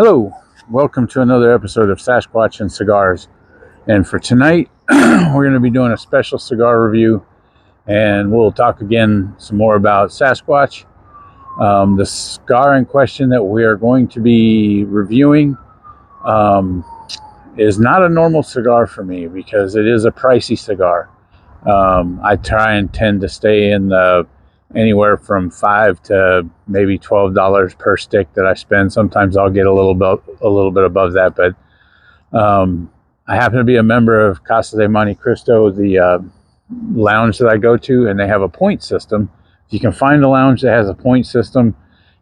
Hello, welcome to another episode of Sasquatch and Cigars. And for tonight, we're going to be doing a special cigar review, and we'll talk again some more about Sasquatch. The cigar in question that we are going to be reviewing is not a normal cigar for me because it is a pricey cigar. I try and tend to stay in the anywhere from $5 to maybe $12 per stick that I spend. Sometimes I'll get a little bit above that, but I happen to be a member of Casa de Monte Cristo, the lounge that I go to, and they have a point system. If you can find a lounge that has a point system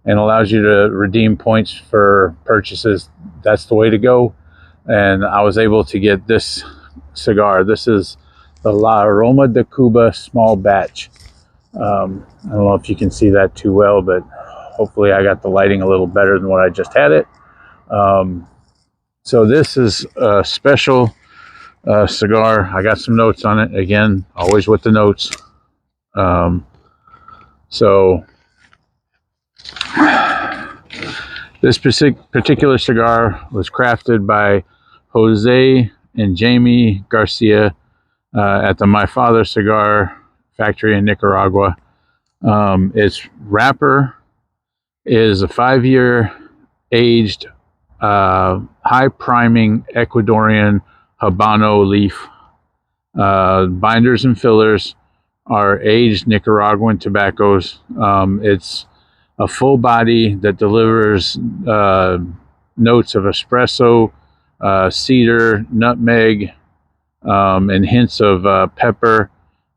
and allows you to redeem points for purchases, that's the way to go. And I was able to get this cigar. This is the Aroma De Cuba small batch. I don't know if you can see that too well, but hopefully I got the lighting a little better than what I just had it. So this is a special cigar. I got some notes on it. Again, always with the notes. So this particular cigar was crafted by Jose and Jamie Garcia at the My Father Cigar Factory in Nicaragua. Its wrapper is a 5-year aged high priming Ecuadorian Habano leaf. Binders and fillers are aged Nicaraguan tobaccos. It's a full body that delivers notes of espresso, cedar, nutmeg, and hints of pepper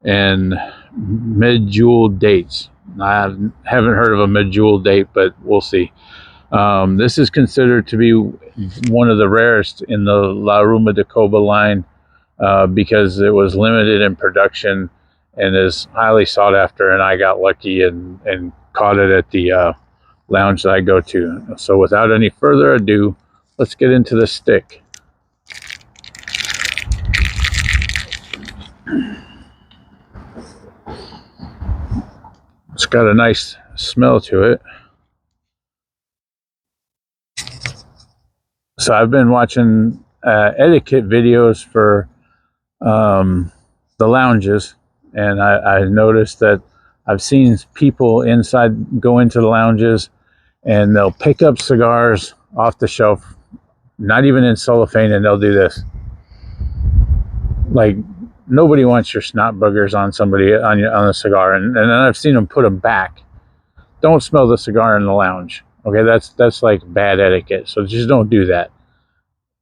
and medjool dates. I haven't heard of a medjool date, but we'll see. This is considered to be one of the rarest in the Aroma De Cuba line because it was limited in production and is highly sought after, and I got lucky and caught it at the lounge that I go to. So without any further ado, let's get into the stick. It's got a nice smell to it. So I've been watching etiquette videos for the lounges, and I noticed that I've seen people inside go into the lounges and they'll pick up cigars off the shelf, not even in cellophane, and they'll do this. Like, nobody wants your snot boogers on somebody on a cigar, and then I've seen them put them back. Don't smell the cigar in the lounge. Okay, that's like bad etiquette. So just don't do that.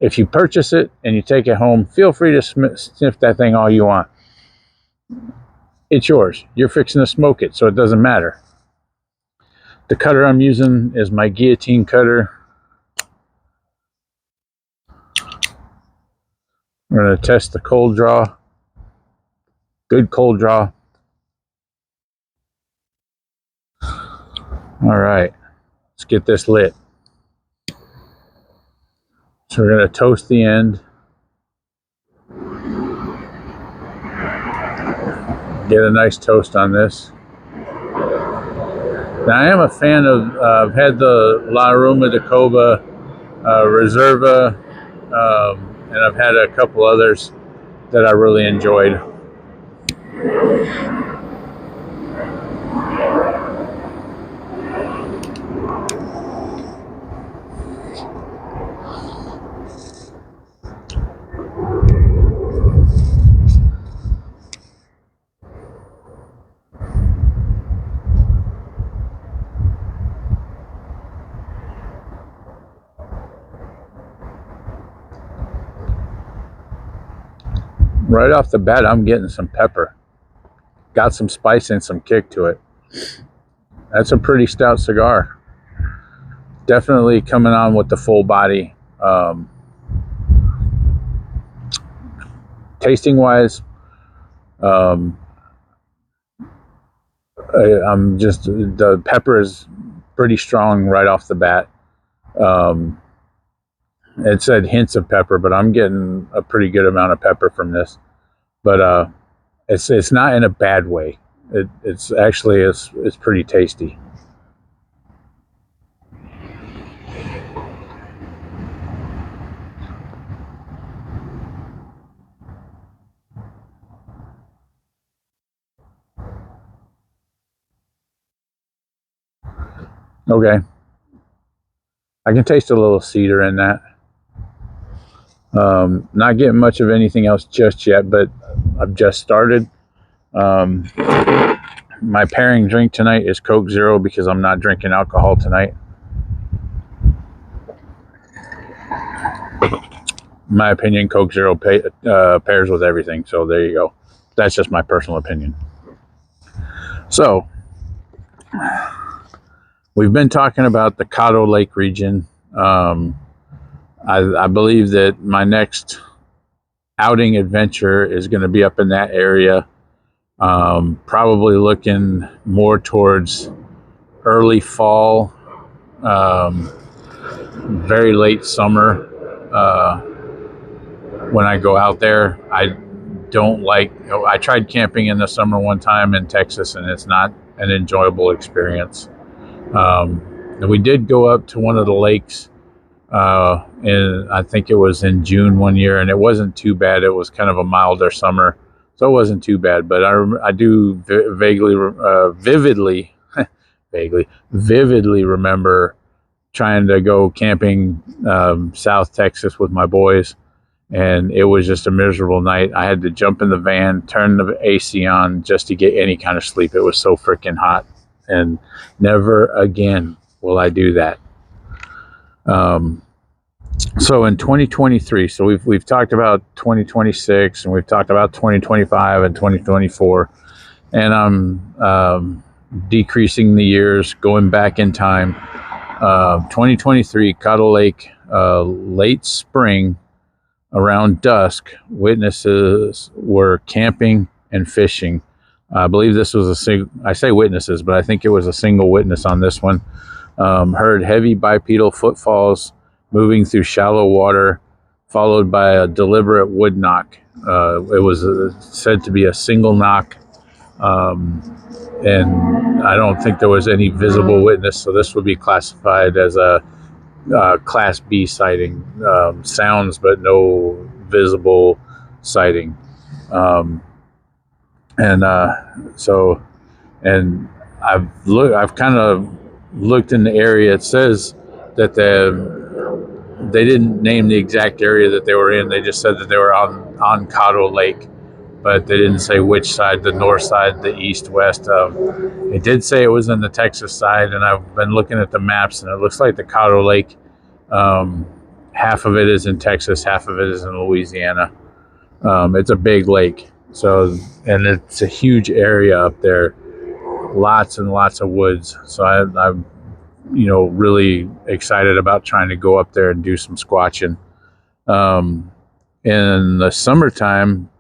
If you purchase it and you take it home, feel free to sniff that thing all you want. It's yours. You're fixing to smoke it, so it doesn't matter. The cutter I'm using is my guillotine cutter. We're going to test the cold draw. Good cold draw. All right, let's get this lit. So we're going to toast the end. Get a nice toast on this. Now I am a fan of, I've had the La Aroma de Cuba Reserva, and I've had a couple others that I really enjoyed. Right off the bat, I'm getting some pepper. Got some spice and some kick to it. That's a pretty stout cigar. Definitely coming on with the full body. Tasting wise, I'm just, the pepper is pretty strong right off the bat. It said hints of pepper, but I'm getting a pretty good amount of pepper from this. But it's not in a bad way. It's actually it's pretty tasty. Okay. I can taste a little cedar in that. Not getting much of anything else just yet, but I've just started. Um, my pairing drink tonight is Coke Zero because I'm not drinking alcohol tonight. In my opinion, Coke Zero pairs with everything. So there you go. That's just my personal opinion. So we've been talking about the Caddo Lake region. I believe that my next outing adventure is going to be up in that area. Probably looking more towards early fall, very late summer. When I go out there, I don't like. I tried camping in the summer one time in Texas, and it's not an enjoyable experience. And we did go up to one of the lakes, and I think it was in June one year, and it wasn't too bad. It was kind of a milder summer, so it wasn't too bad. But I do vividly remember trying to go camping South Texas with my boys, and it was just a miserable night. I had to jump in the van, turn the AC on just to get any kind of sleep. It was so freaking hot, and never again will I do that. So in 2023, so we've talked about 2026, and we've talked about 2025 and 2024, and I'm decreasing the years, going back in time. 2023, Caddo Lake, late spring, around dusk, witnesses were camping and fishing. I believe this was I say witnesses, but I think it was a single witness on this one. Heard heavy bipedal footfalls moving through shallow water, followed by a deliberate wood knock. It was said to be a single knock, and I don't think there was any visible witness, so this would be classified as a Class B sighting. Sounds, but no visible sighting. And I've kind of looked in the area. It says that they didn't name the exact area that they were in. They just said that they were on Caddo Lake, but they didn't say which side, the north side, the east, west. It did say it was in the Texas side, and I've been looking at the maps, and it looks like the Caddo Lake, half of it is in Texas, half of it is in Louisiana. It's a big lake, and it's a huge area up there, lots and lots of woods. So I'm really excited about trying to go up there and do some squatching. In the summertime,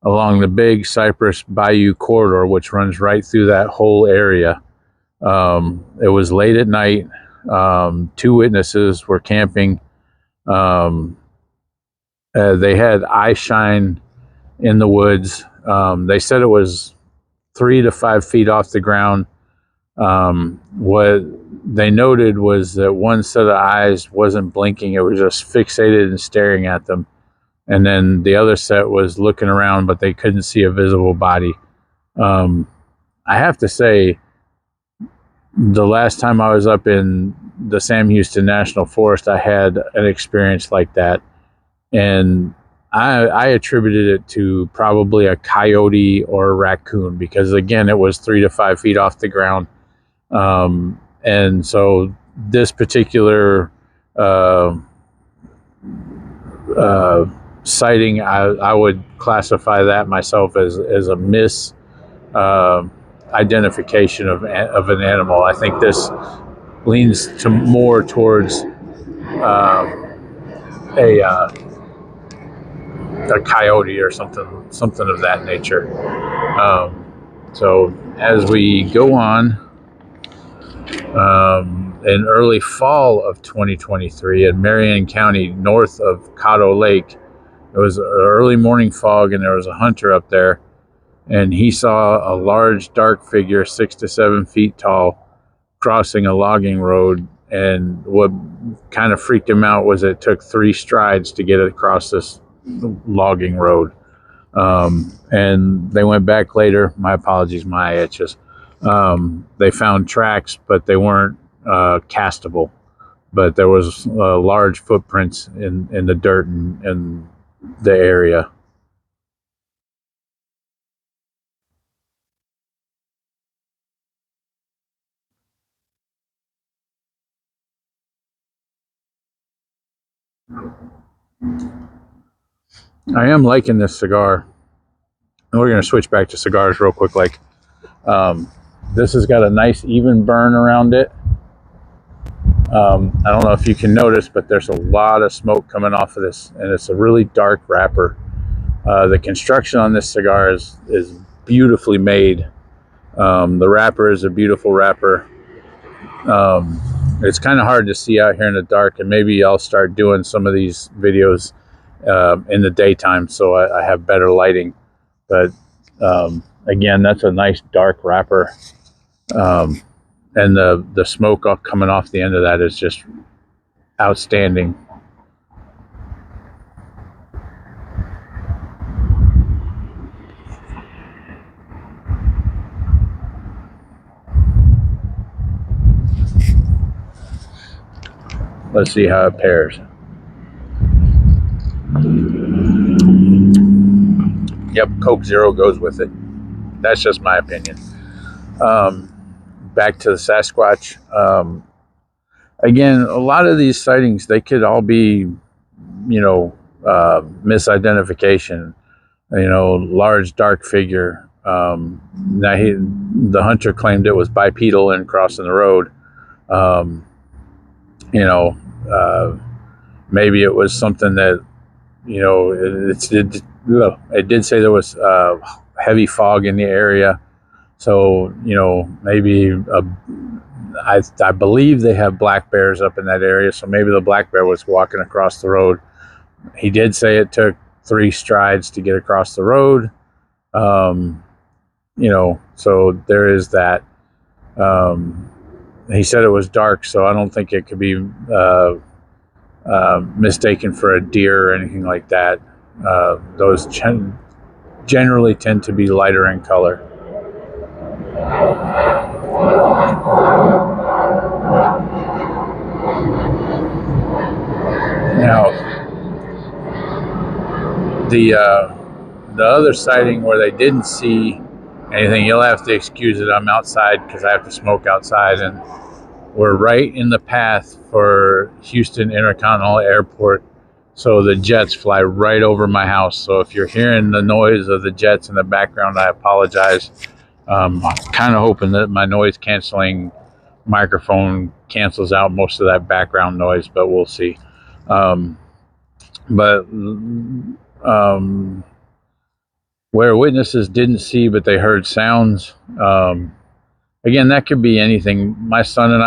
along the big Cypress Bayou corridor, which runs right through that whole area. It was late at night. Two witnesses were camping. They had eye shine in the woods. They said it was 3 to 5 feet off the ground. What they noted was that one set of eyes wasn't blinking. It was just fixated and staring at them. And then the other set was looking around, but they couldn't see a visible body. I have to say, the last time I was up in the Sam Houston National Forest, I had an experience like that. And I attributed it to probably a coyote or a raccoon, because, again, it was 3 to 5 feet off the ground. And so this particular sighting, I would classify that myself as a identification of an animal. I think this leans to more towards a coyote or something of that nature. So as we go on, in early fall of 2023 in Marion County, north of Caddo Lake, it was early morning fog, and there was a hunter up there, and he saw a large dark figure, 6 to 7 feet tall, crossing a logging road. And what kind of freaked him out was it took 3 strides to get across this logging road. And they went back later. My apologies, my eye itches. They found tracks, but they weren't castable, but there was large footprints in the dirt in the area. I am liking this cigar. And we're going to switch back to cigars real quick. This has got a nice even burn around it. I don't know if you can notice, but there's a lot of smoke coming off of this, and it's a really dark wrapper. The construction on this cigar is beautifully made. The wrapper is a beautiful wrapper. It's kind of hard to see out here in the dark, and maybe I'll start doing some of these videos in the daytime so I have better lighting. But again, that's a nice dark wrapper. And the smoke coming off the end of that is just outstanding. Let's see how it pairs. Yep, Coke Zero goes with it. That's just my opinion. Back to the Sasquatch. Again, a lot of these sightings, they could all be, misidentification. Large dark figure. The hunter claimed it was bipedal and crossing the road. Maybe it was something that, it did say there was heavy fog in the area. So, maybe I believe they have black bears up in that area. So maybe the black bear was walking across the road. He did say it took 3 strides to get across the road. So there is that. He said it was dark, so I don't think it could be mistaken for a deer or anything like that. Those generally tend to be lighter in color. Now, the other sighting where they didn't see anything, you'll have to excuse it. I'm outside because I have to smoke outside, and we're right in the path for Houston Intercontinental Airport. So the jets fly right over my house. So if you're hearing the noise of the jets in the background, I apologize. I'm kind of hoping that my noise canceling microphone cancels out most of that background noise, but we'll see. Where witnesses didn't see, but they heard sounds. Again, that could be anything. My youngest son and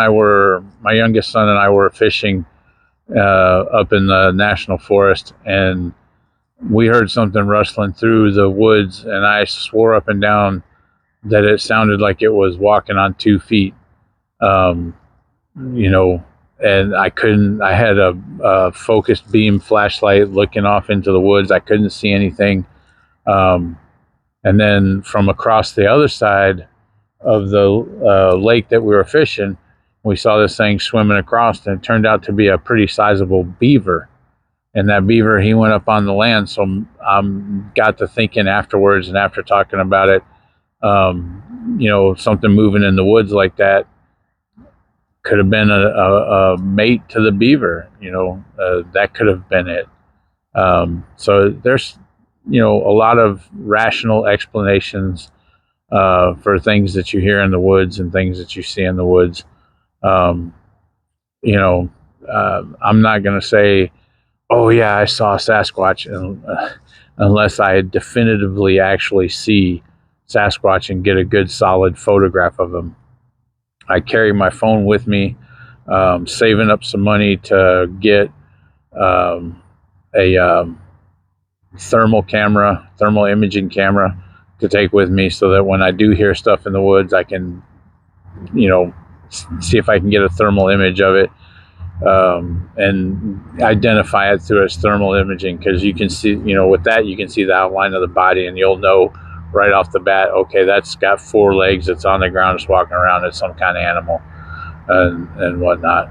I were fishing up in the national forest, and we heard something rustling through the woods, and I swore up and down that it sounded like it was walking on 2 feet. And I had a focused beam flashlight looking off into the woods. I couldn't see anything. And then from across the other side of the lake that we were fishing, we saw this thing swimming across, and it turned out to be a pretty sizable beaver. And that beaver, he went up on the land. So got to thinking afterwards, and after talking about it, something moving in the woods like that could have been a mate to the beaver. That could have been it. So there's, a lot of rational explanations for things that you hear in the woods and things that you see in the woods. I'm not going to say, oh yeah, I saw a Sasquatch, unless I definitively actually see Sasquatch and get a good solid photograph of him. I carry my phone with me, saving up some money to get a thermal imaging camera to take with me, so that when I do hear stuff in the woods, I can, see if I can get a thermal image of it, and identify it through its thermal imaging, because you can see, with that, you can see the outline of the body, and you'll know right off the bat, okay, that's got 4 legs, it's on the ground, it's walking around, it's some kind of animal. and whatnot.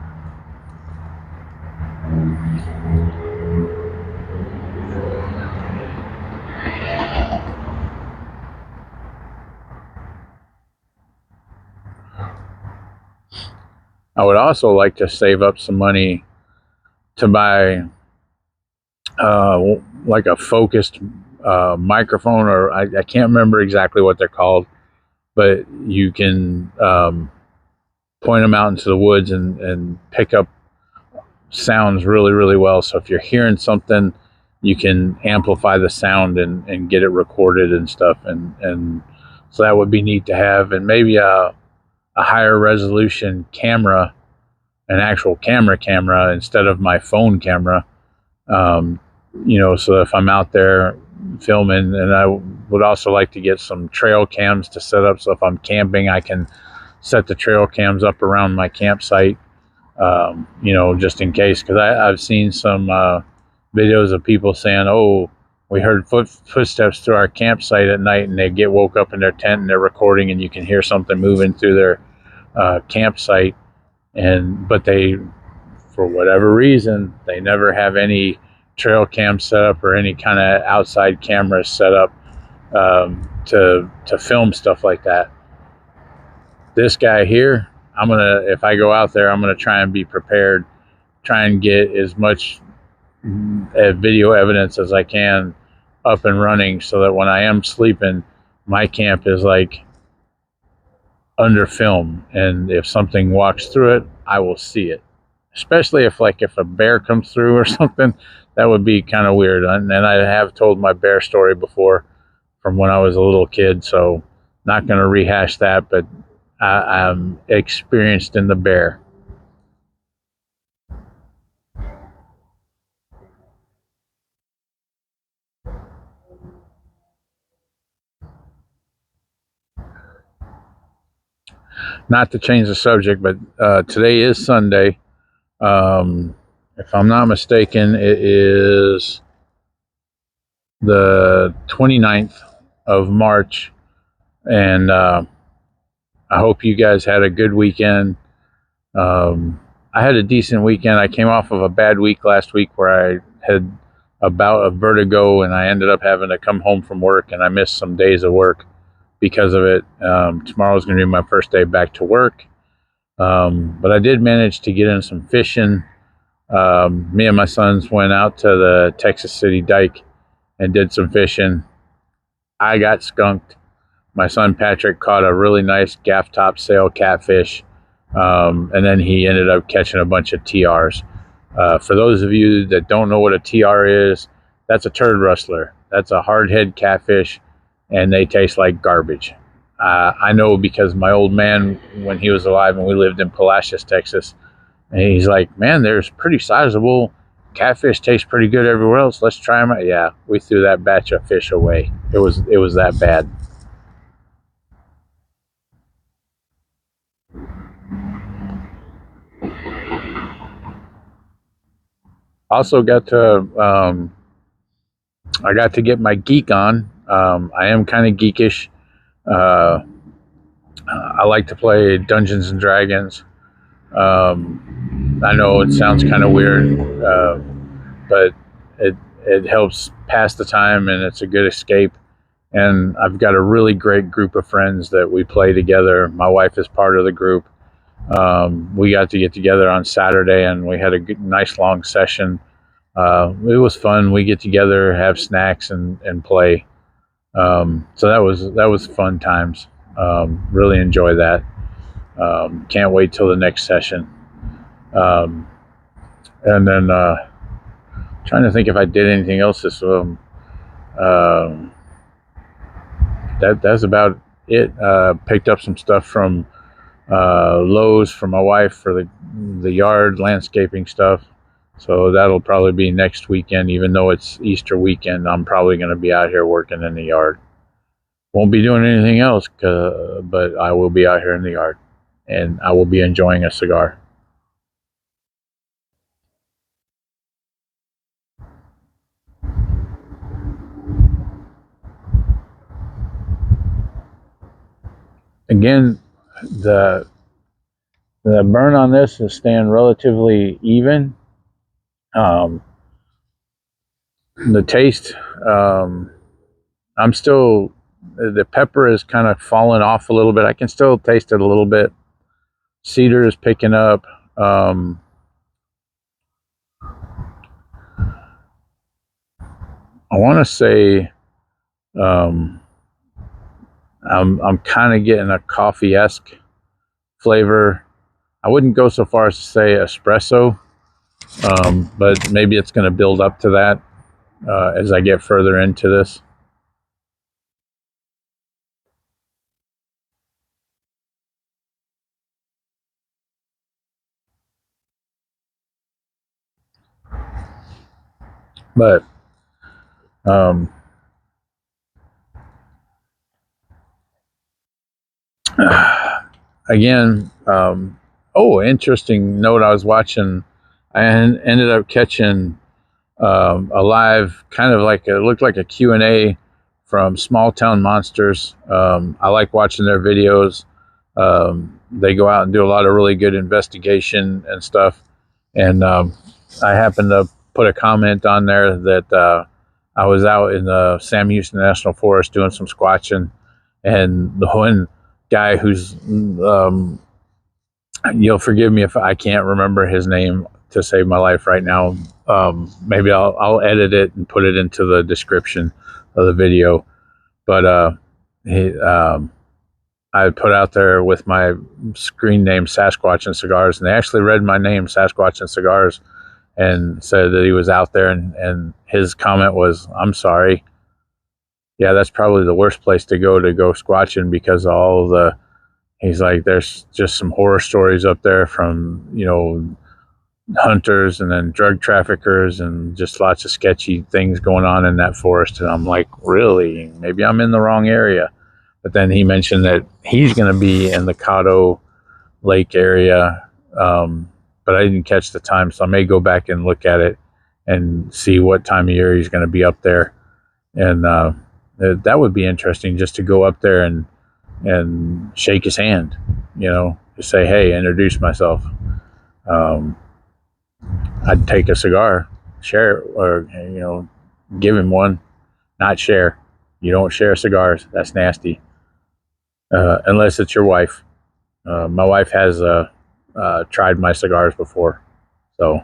I would also like to save up some money to buy like a focused microphone, or I can't remember exactly what they're called, but you can point them out into the woods and pick up sounds really, really well. So if you're hearing something, you can amplify the sound and get it recorded and stuff. And so that would be neat to have. And maybe a higher resolution camera, an actual camera instead of my phone camera. Um, so if I'm out there filming, and I would also like to get some trail cams to set up. So if I'm camping, I can set the trail cams up around my campsite, just in case. Because I've seen some videos of people saying, "Oh, we heard footsteps through our campsite at night," and they get woke up in their tent and they're recording, and you can hear something moving through their campsite, but they, for whatever reason, they never have any trail cam set up or any kind of outside cameras set up to film stuff like that. This guy here, if I go out there, I'm gonna try and be prepared, try and get as much video evidence as I can up and running, so that when I am sleeping, my camp is like under film, and if something walks through it, I will see it. Especially if a bear comes through or something, that would be kind of weird. And I have told my bear story before from when I was a little kid, so not going to rehash that. But I'm experienced in the bear. Not to change the subject, but today is Sunday. If I'm not mistaken, it is the 29th of March, and I hope you guys had a good weekend. I had a decent weekend. I came off of a bad week last week where I had a bout of vertigo, and I ended up having to come home from work, and I missed some days of work because of it. Tomorrow's going to be my first day back to work. But I did manage to get in some fishing. Me and my sons went out to the Texas City Dike and did some fishing. I got skunked. My son Patrick caught a really nice gaff top sail catfish, and then he ended up catching a bunch of TRs. For those of you that don't know what a TR is, that's a turd rustler. That's a hardhead catfish, and they taste like garbage. I know because my old man, when he was alive and we lived in Palacios, Texas, and he's like, "Man, there's pretty sizable catfish. Taste pretty good everywhere else. Let's try them out." Yeah, we threw that batch of fish away. It was that bad. Also got to I got to get my geek on. I am kind of geekish. Uh, I like to play Dungeons and Dragons. I know it sounds kind of weird, but it it helps pass the time, and it's a good escape. And I've got a really great group of friends that we play together. My wife is part of the group. We got to get together on Saturday, and we had a nice long session. It was fun. We get together, have snacks, and play. So that was fun times. Really enjoy that. Can't wait till the next session. Um, and then trying to think if I did anything else this. Um, that's about it. Picked up some stuff from Lowe's for my wife for the yard landscaping stuff. So that'll probably be next weekend, even though it's Easter weekend. I'm probably going to be out here working in the yard. Won't be doing anything else, but I will be out here in the yard, and I will be enjoying a cigar. Again, the The burn on this is staying relatively even. The taste, I'm still, the pepper is kind of falling off a little bit. I can still taste it a little bit. Cedar is picking up. I want to say I'm kind of getting a coffee-esque flavor. I wouldn't go so far as to say espresso, but maybe it's going to build up to that as I get further into this. But um, again, interesting note. I was watching. I ended up catching a live, kind of like it looked like a Q&A from Small Town Monsters. I like watching their videos. They go out and do a lot of really good investigation and stuff. And I happened to put a comment on there that I was out in the Sam Houston National Forest doing some squatching, and the one guy who's you'll forgive me if I can't remember his name to save my life right now. Maybe I'll edit it and put it into the description of the video. But I put out there with my screen name Sasquatch and Cigars, and they actually read my name Sasquatch and Cigars and said that he was out there. And his comment was, "I'm sorry. Yeah, that's probably the worst place to go squatching because all the." He's like, there's just some horror stories up there from, hunters and then drug traffickers and just lots of sketchy things going on in that forest. And I'm like, really? Maybe I'm in the wrong area. But then he mentioned that he's going to be in the Caddo Lake area. But I didn't catch the time, so I may go back and look at it and see what time of year he's going to be up there. And that would be interesting just to go up there and shake his hand, just say, hey, introduce myself. I'd take a cigar, share it, or, give him one, not share. You don't share cigars. That's nasty. Unless it's your wife. My wife has tried my cigars before. So,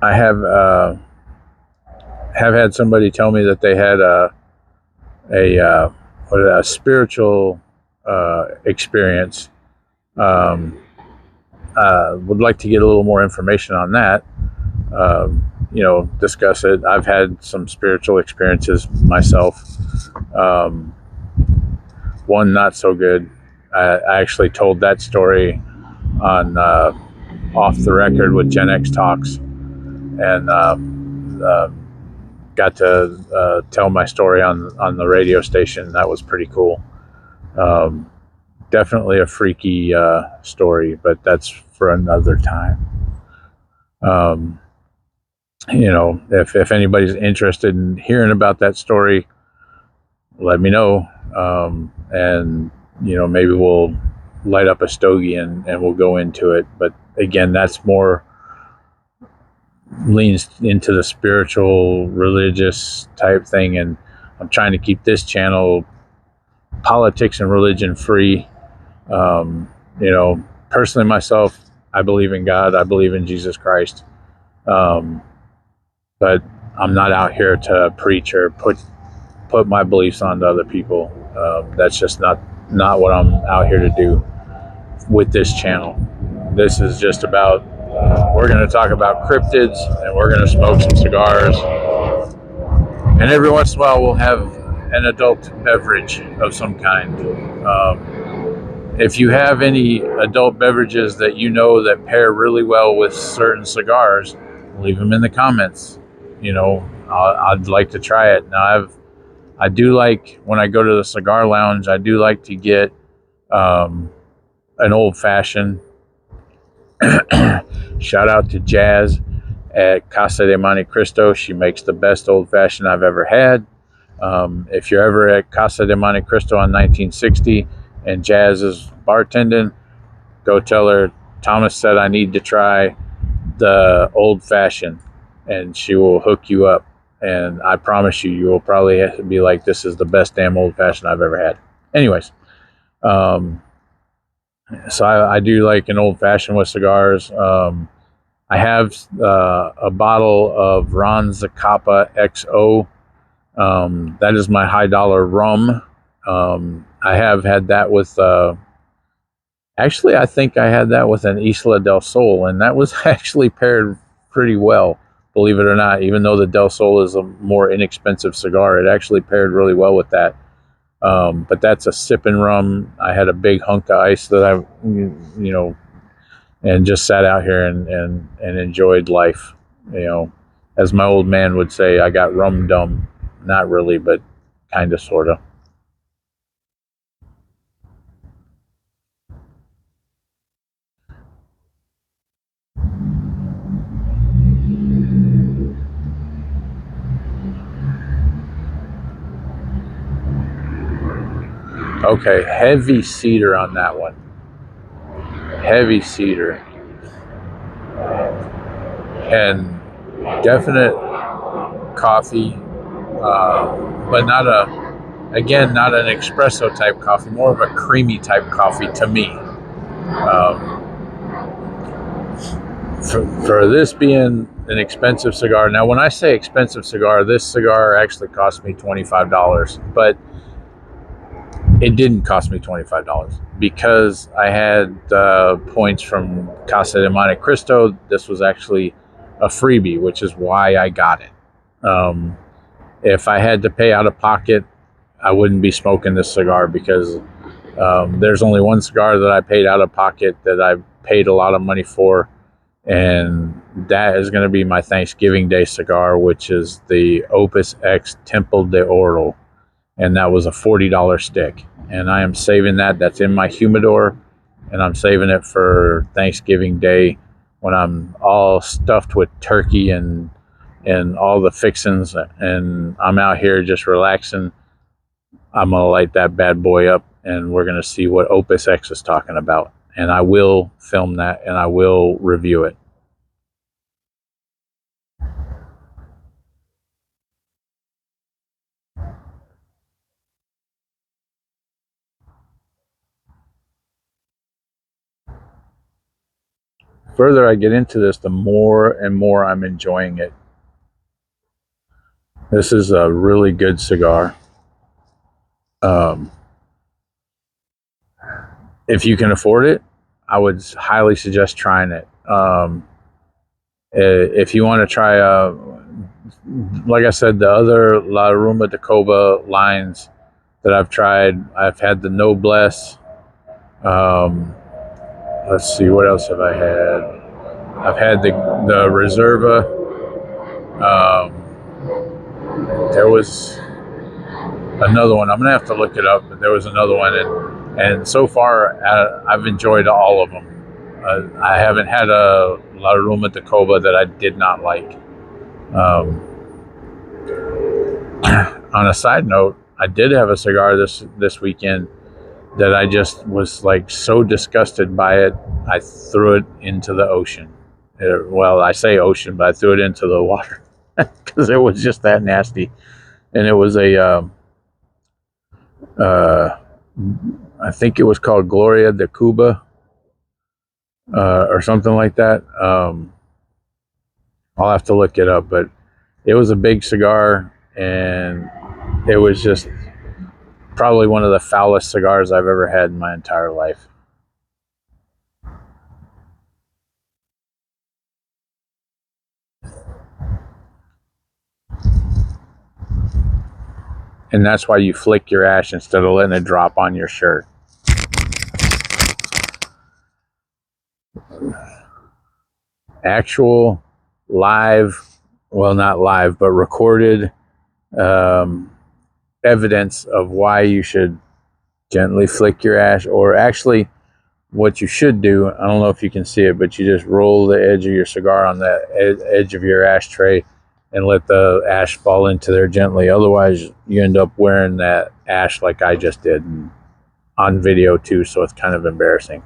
I have had somebody tell me that they had a spiritual experience. Would like to get a little more information on that. Discuss it. I've had some spiritual experiences myself. One not so good. I actually told that story on Off the Record with Gen X Talks, and got to tell my story on the radio station. That was pretty cool. Definitely a freaky story, but that's for another time. If anybody's interested in hearing about that story, let me know. And maybe we'll light up a stogie and we'll go into it. But again, that's more leans into the spiritual, religious type thing. And I'm trying to keep this channel politics and religion free. Personally myself, I believe in God. I believe in Jesus Christ. But I'm not out here to preach or put my beliefs onto other people. That's just not what I'm out here to do with this channel. This is just about, we're going to talk about cryptids and we're going to smoke some cigars. And every once in a while we'll have an adult beverage of some kind. If you have any adult beverages that that pair really well with certain cigars, leave them in the comments. I'd like to try it. Now I do like, when I go to the cigar lounge, I do like to get an old fashioned. Shout out to Jazz at Casa de Monte Cristo. She makes the best old fashioned I've ever had. If you're ever at Casa de Monte Cristo on 1960 and Jazz is bartending, go tell her Thomas said I need to try the old fashioned, and she will hook you up. And I promise you, you will probably be like, this is the best damn old fashioned I've ever had. Anyways, um, so I do like an old fashioned with cigars. I have a bottle of Ron Zacapa XO. That is my high dollar rum. I have had that with, actually, I think I had that with an Isla del Sol, and that was actually paired pretty well, believe it or not. Even though the Del Sol is a more inexpensive cigar, it actually paired really well with that. But that's a sipping rum. I had a big hunk of ice that and just sat out here and enjoyed life. As my old man would say, I got rum dumb. Not really, but kind of, sort of. Okay, heavy cedar on that one. Heavy cedar. And definite coffee, but not an espresso type coffee, more of a creamy type coffee to me. For this being an expensive cigar, now when I say expensive cigar, this cigar actually cost me $25, but it didn't cost me $25 because I had points from Casa de Monte Cristo. This was actually a freebie, which is why I got it. If I had to pay out of pocket, I wouldn't be smoking this cigar because there's only one cigar that I paid out of pocket that I paid a lot of money for, and that is going to be my Thanksgiving Day cigar, which is the Opus X Temple de Oro, and that was a $40 stick. And I am saving that. That's in my humidor, and I'm saving it for Thanksgiving Day when I'm all stuffed with turkey and all the fixings, and I'm out here just relaxing. I'm going to light that bad boy up, and we're going to see what Opus X is talking about. And I will film that, and I will review it. The further I get into this, the more and more I'm enjoying it. This is a really good cigar. If you can afford it, I would highly suggest trying it. If you want to try, like I said, the other La Aroma De Cuba lines that I've tried, I've had the Noblesse. Let's see, what else have I had? I've had the Reserva. There was another one. I'm gonna have to look it up, but there was another one, and so far I've enjoyed all of them. I haven't had a La Aroma De Cuba that I did not like. On a side note, I did have a cigar this weekend that I just was like so disgusted by it, I threw it into the ocean. Well, I say ocean, but I threw it into the water because it was just that nasty. And it was I think it was called Gloria de Cuba or something like that. I'll have to look it up, but it was a big cigar, and it was just probably one of the foulest cigars I've ever had in my entire life. And that's why you flick your ash instead of letting it drop on your shirt. Actual live, well, not live, but recorded evidence of why you should gently flick your ash, or actually what you should do, I don't know if you can see it, but you just roll the edge of your cigar on that edge of your ashtray and let the ash fall into there gently. Otherwise, you end up wearing that ash like I just did on video too, so it's kind of embarrassing.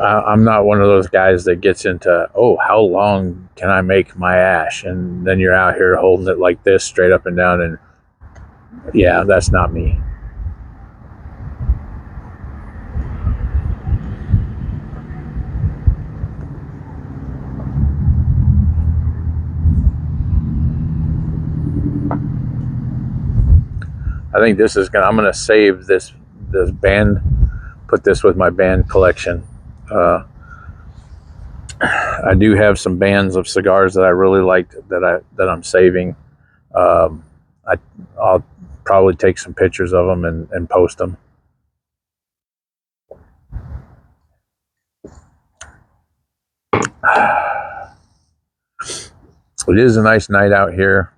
I'm not one of those guys that gets into, oh, how long can I make my ash? And then you're out here holding it like this straight up and down. And yeah, that's not me. I think this is I'm gonna save this band, put this with my band collection. I do have some bands of cigars that I really liked that I'm saving. I'll probably take some pictures of them and post them. It is a nice night out here.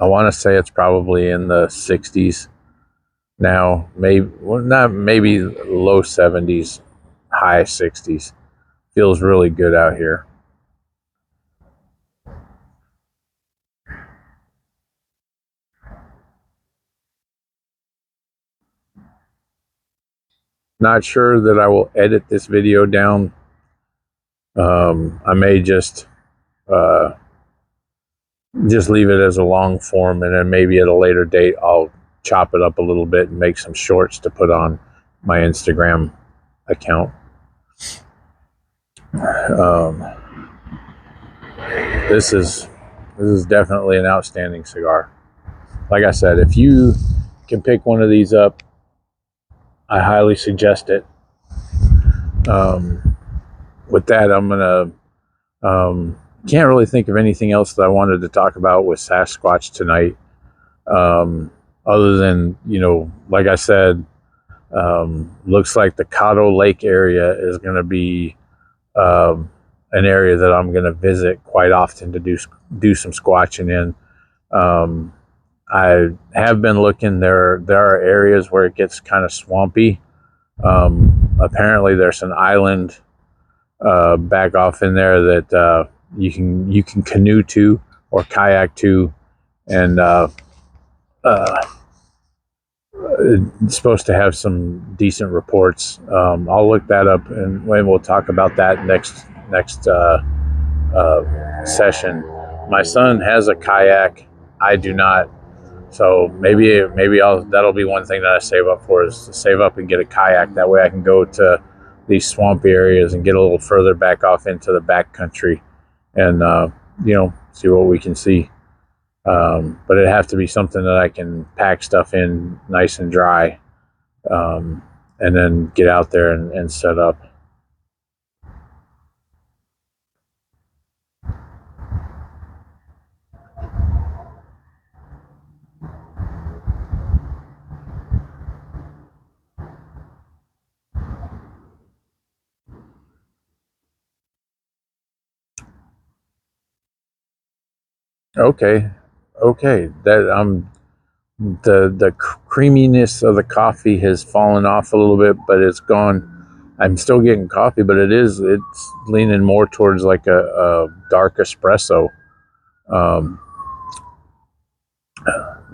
I want to say it's probably in the 60s now, maybe, well, not maybe low 70s, high 60s. Feels really good out here. Not sure that I will edit this video down. I may just leave it as a long form, and then maybe at a later date I'll chop it up a little bit and make some shorts to put on my Instagram account. This is definitely an outstanding cigar. Like I said, if you can pick one of these up, I highly suggest it. With that, I'm gonna can't really think of anything else that I wanted to talk about with Sasquatch tonight, other than, you know, like I said, looks like the Caddo Lake area is going to be an area that I'm going to visit quite often to do some squatching in. I have been looking. There are areas where it gets kind of swampy. Apparently, there's an island back off in there that you can canoe to or kayak to, and it's supposed to have some decent reports. I'll look that up, and we'll talk about that next session. My son has a kayak. I do not. So maybe that'll be one thing that I save up for, is to save up and get a kayak. That way I can go to these swampy areas and get a little further back off into the back country and, you know, see what we can see. But it'd have to be something that I can pack stuff in nice and dry, and then get out there and set up. Okay. That the creaminess of the coffee has fallen off a little bit, but it's gone. I'm still getting coffee, but it's leaning more towards like a dark espresso.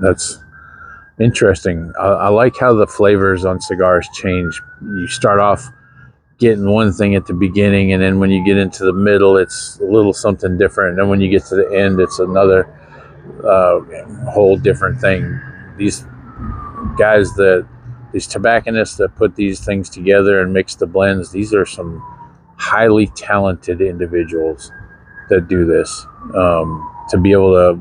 That's interesting. I like how the flavors on cigars change. You start off getting one thing at the beginning, and then when you get into the middle, it's a little something different. And then when you get to the end, it's another whole different thing. These tobacconists that put these things together and mix the blends, these are some highly talented individuals that do this. To be able to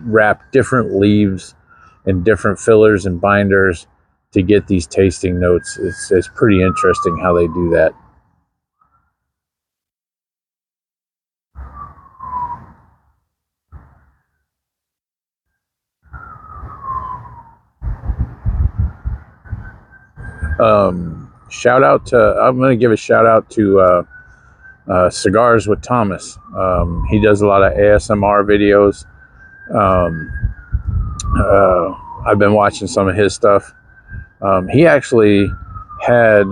wrap different leaves and different fillers and binders to get these tasting notes, it's pretty interesting how they do that. Shout out to, I'm going to give a shout out to Cigars with Thomas. He does a lot of ASMR videos. I've been watching some of his stuff. He actually had,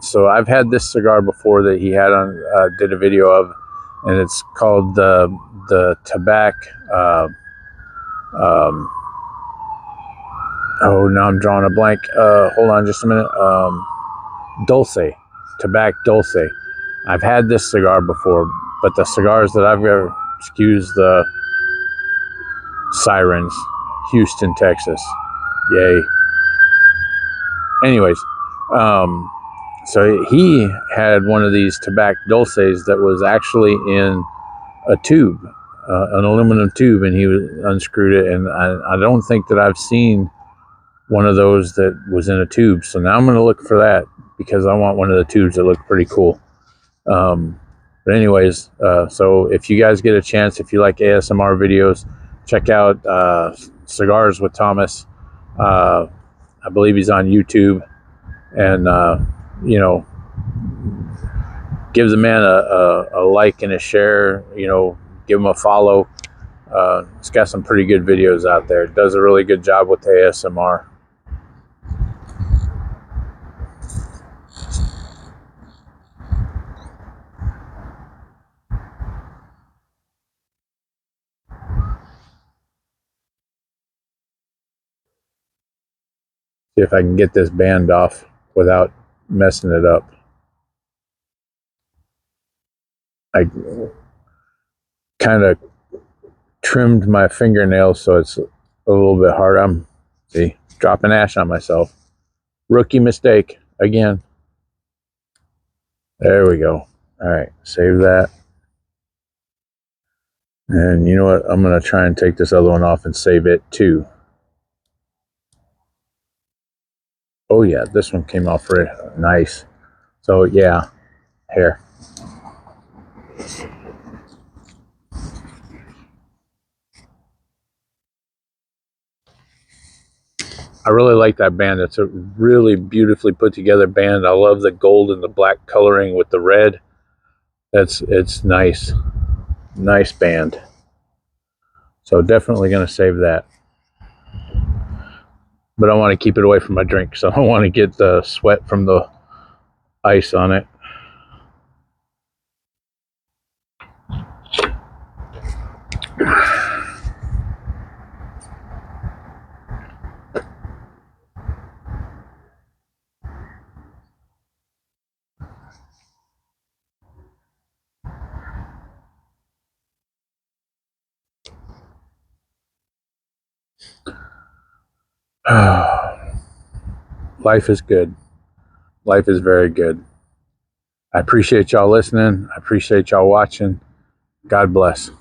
so I've had this cigar before that he had on, did a video of, and it's called the tobacco. Oh, now I'm drawing a blank. Hold on just a minute. Dulce, tobacco Dulce. I've had this cigar before, but the cigars that I've ever, excuse the sirens, Houston, Texas. Yay. Anyways, so he had one of these tobacco dulces that was actually in a tube, an aluminum tube, and he unscrewed it. And I don't think that I've seen one of those that was in a tube. So now I'm going to look for that because I want one of the tubes that look pretty cool. But anyways, so if you guys get a chance, if you like ASMR videos, check out Cigars with Thomas. I believe he's on YouTube, and you know, give the man a like and a share. You know, give him a follow. It's got some pretty good videos out there. It does a really good job with ASMR. See if I can get this band off without messing it up. I kind of trimmed my fingernails so it's a little bit hard. I'm, see, dropping ash on myself. Rookie mistake again. There we go. All right, save that. And you know what? I'm going to try and take this other one off and save it too. Oh yeah, this one came off very nice. So yeah, here. I really like that band. It's a really beautifully put together band. I love the gold and the black coloring with the red. It's nice. Nice band. So definitely going to save that. But I want to keep it away from my drink, so I don't want to get the sweat from the ice on it. Life is good. Life is very good. I appreciate y'all listening. I appreciate y'all watching. God bless.